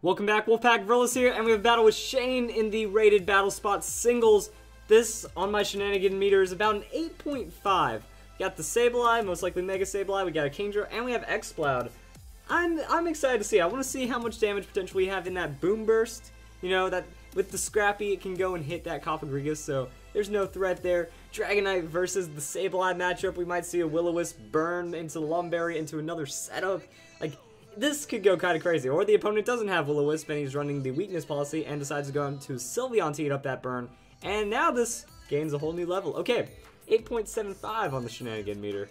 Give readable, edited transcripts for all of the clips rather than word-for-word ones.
Welcome back, Wolfpack Gorillas here, and we have a battle with Shane in the rated battle spot singles. This, on my shenanigan meter, is about an 8.5. We got the Sableye, most likely Mega Sableye, we got a Kingdra, and we have Exploud. I'm excited to see. I want to see how much damage potential we have in that Boom Burst. You know, that with the Scrappy, it can go and hit that Cofagrigus, so there's no threat there. Dragonite versus the Sableye matchup, we might see a Will-O-Wisp burn into the Lumberry into another setup. Like, this could go kind of crazy. Or the opponent doesn't have Will-O-Wisp and he's running the weakness policy and decides to go into Sylveon to eat up that burn. And now this gains a whole new level. Okay, 8.75 on the shenanigan meter.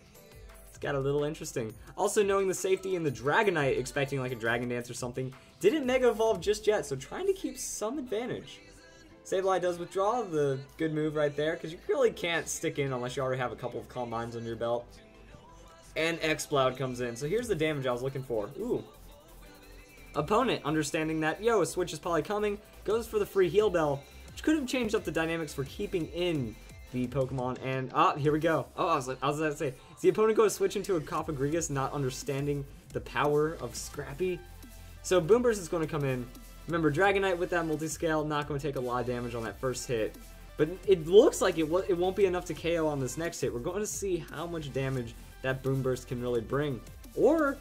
It's got a little interesting. Also knowing the safety in the Dragonite, expecting like a Dragon Dance or something. Didn't Mega Evolve just yet, so trying to keep some advantage. Sableye does withdraw, the good move right there, because you really can't stick in unless you already have a couple of Calm Minds under your belt. And Exploud comes in. So here's the damage I was looking for. Ooh. Opponent, understanding that, yo, a switch is probably coming, goes for the free Heal Bell, which could have changed up the dynamics for keeping in the Pokemon. And, here we go. Oh, I was about to say, is the opponent going to switch into a Cofagrigus, not understanding the power of Scrappy? So Boom Burst is going to come in. Remember, Dragonite with that multi-scale, not going to take a lot of damage on that first hit. But it looks like it won't be enough to KO on this next hit. We're going to see how much damage that Boom Burst can really bring. Or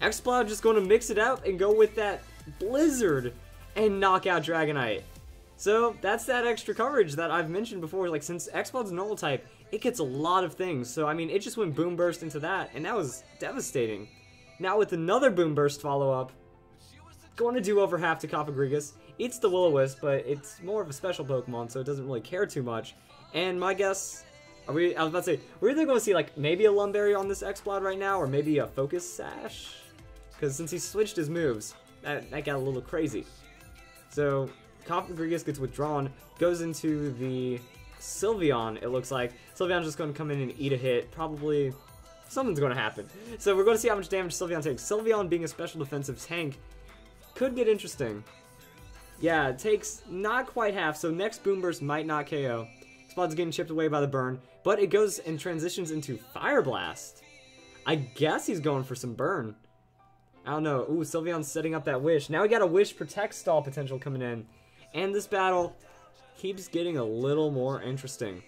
Exploud just going to mix it out and go with that Blizzard and knock out Dragonite. So that's that extra coverage that I've mentioned before. Like, since Exploud's normal type, it gets a lot of things. So I mean, it just went Boom Burst into that, and that was devastating. Now with another Boom Burst follow-up, going to do over half to Cofagrigus. Eats the Will-O-Wisp, but it's more of a special Pokemon, so it doesn't really care too much. And my guess, I was about to say, we're either going to see like maybe a Lumberry on this Exploud right now, or maybe a Focus Sash. Because since he switched his moves, that got a little crazy. So Cofagrigus gets withdrawn, goes into the Sylveon, it looks like. Sylveon's just going to come in and eat a hit. Probably something's going to happen. So we're going to see how much damage Sylveon takes. Sylveon being a special defensive tank could get interesting. Yeah, it takes not quite half, so next Boom Burst might not KO. Exploud's getting chipped away by the burn, but it goes and transitions into Fire Blast. I guess he's going for some burn. I don't know. Ooh, Sylveon's setting up that Wish. Now we got a Wish Protect stall potential coming in. And this battle keeps getting a little more interesting.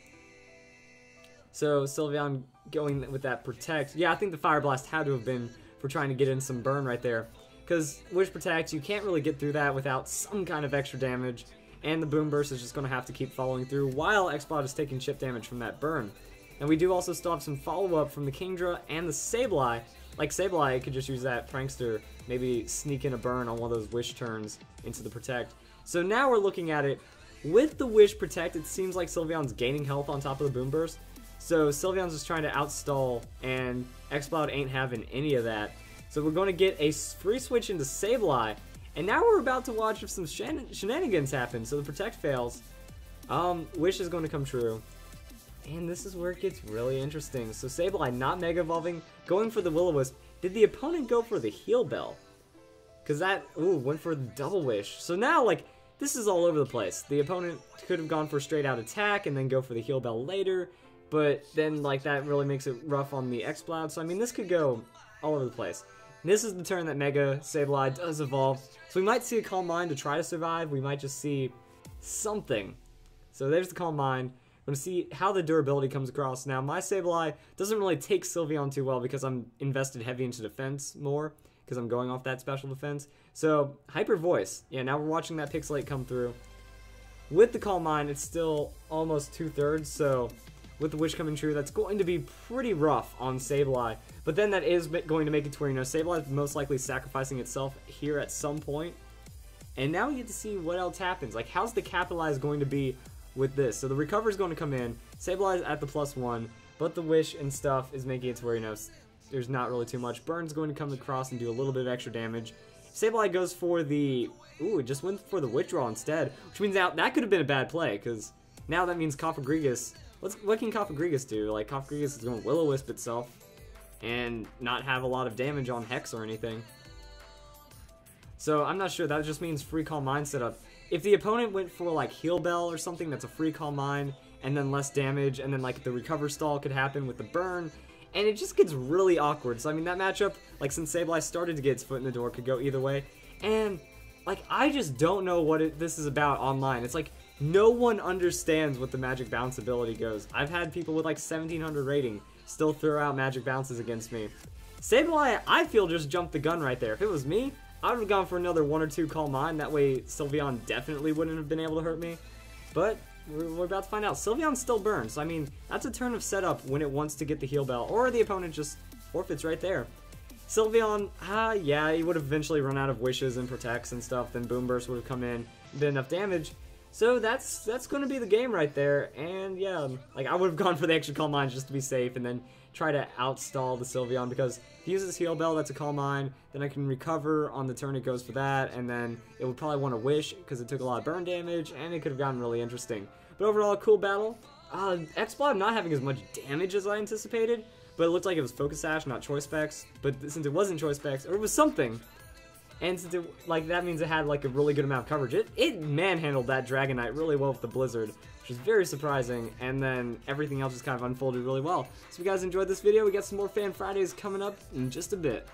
So Sylveon going with that Protect. Yeah, I think the Fire Blast had to have been for trying to get in some burn right there. Because Wish Protect, you can't really get through that without some kind of extra damage. And the Boom Burst is just going to have to keep following through while Exploud is taking chip damage from that burn. And we do also still have some follow-up from the Kingdra and the Sableye. Like Sableye could just use that Prankster, maybe sneak in a burn on one of those Wish turns into the Protect. So now we're looking at it. With the Wish Protect, it seems like Sylveon's gaining health on top of the Boom Burst. So Sylveon's just trying to outstall, and Exploud ain't having any of that. So we're going to get a free switch into Sableye. And now we're about to watch if some shenanigans happen. So the Protect fails. Wish is going to come true. And this is where it gets really interesting. So Sableye not Mega Evolving, going for the Will-O-Wisp. Did the opponent go for the Heal Bell? Because that, went for the Double Wish. So now, like, this is all over the place. The opponent could have gone for a straight out attack and then go for the Heal Bell later. But then, like, that really makes it rough on the Exploud. So, I mean, this could go all over the place. This is the turn that Mega Sableye does evolve. So we might see a Calm Mind to try to survive. We might just see something. So there's the Calm Mind. We're going to see how the durability comes across. Now, my Sableye doesn't really take Sylveon too well because I'm invested heavy into defense more. Because I'm going off that special defense. So, Hyper Voice. Yeah, now we're watching that Pixelate come through. With the Calm Mind, it's still almost 2/3. So, with the Wish coming true, that's going to be pretty rough on Sableye. But then that is going to make it to where, you know, Sableye is most likely sacrificing itself here at some point. And now we get to see what else happens. Like, how's the Capitalize going to be with this? So the Recover is going to come in. Sableye is at the +1. But the Wish and stuff is making it to where, you know, there's not really too much. Burn's going to come across and do a little bit of extra damage. Sableye goes for the... Ooh, it just went for the Withdraw instead. Which means now that could have been a bad play. Because now that means Cofagrigus... What can Cofagrigus do? Like, Cofagrigus is going to Will-O-Wisp itself. And not have a lot of damage on Hex or anything. So, I'm not sure. That just means free Calm Mind setup. If the opponent went for, like, Heal Bell or something that's a free Calm Mind, and then less damage, and then, like, the Recover stall could happen with the burn, and it just gets really awkward. So, I mean, that matchup, like, since Sableye started to get its foot in the door, could go either way. And like, I just don't know what this is about online. It's like, no one understands what the magic bounce ability goes. I've had people with like 1700 rating still throw out magic bounces against me. Sableye, I feel, just jumped the gun right there. If it was me, I would have gone for another 1 or 2 Calm Mind. That way Sylveon definitely wouldn't have been able to hurt me. But we're about to find out. Sylveon still burns, so I mean, that's a turn of setup when it wants to get the heal bell, or the opponent just forfeits right there. Sylveon, yeah, he would have eventually run out of wishes and protects and stuff, then Boom Burst would have come in, did enough damage. So that's going to be the game right there, and yeah, like, I would have gone for the extra Calm Mind just to be safe, and then try to outstall the Sylveon, because if he uses Heal Bell, that's a Calm Mind, then I can recover on the turn it goes for that, and then it would probably want to Wish, because it took a lot of burn damage, and it could have gotten really interesting. But overall, cool battle. X-Blob not having as much damage as I anticipated, but it looked like it was Focus Sash, not Choice Specs, but since it wasn't Choice Specs, or it was something, and since it, like, that means it had like a really good amount of coverage, it manhandled that Dragonite really well with the Blizzard, which is very surprising, and then everything else just kind of unfolded really well. So if you guys enjoyed this video, we got some more Fan Fridays coming up in just a bit.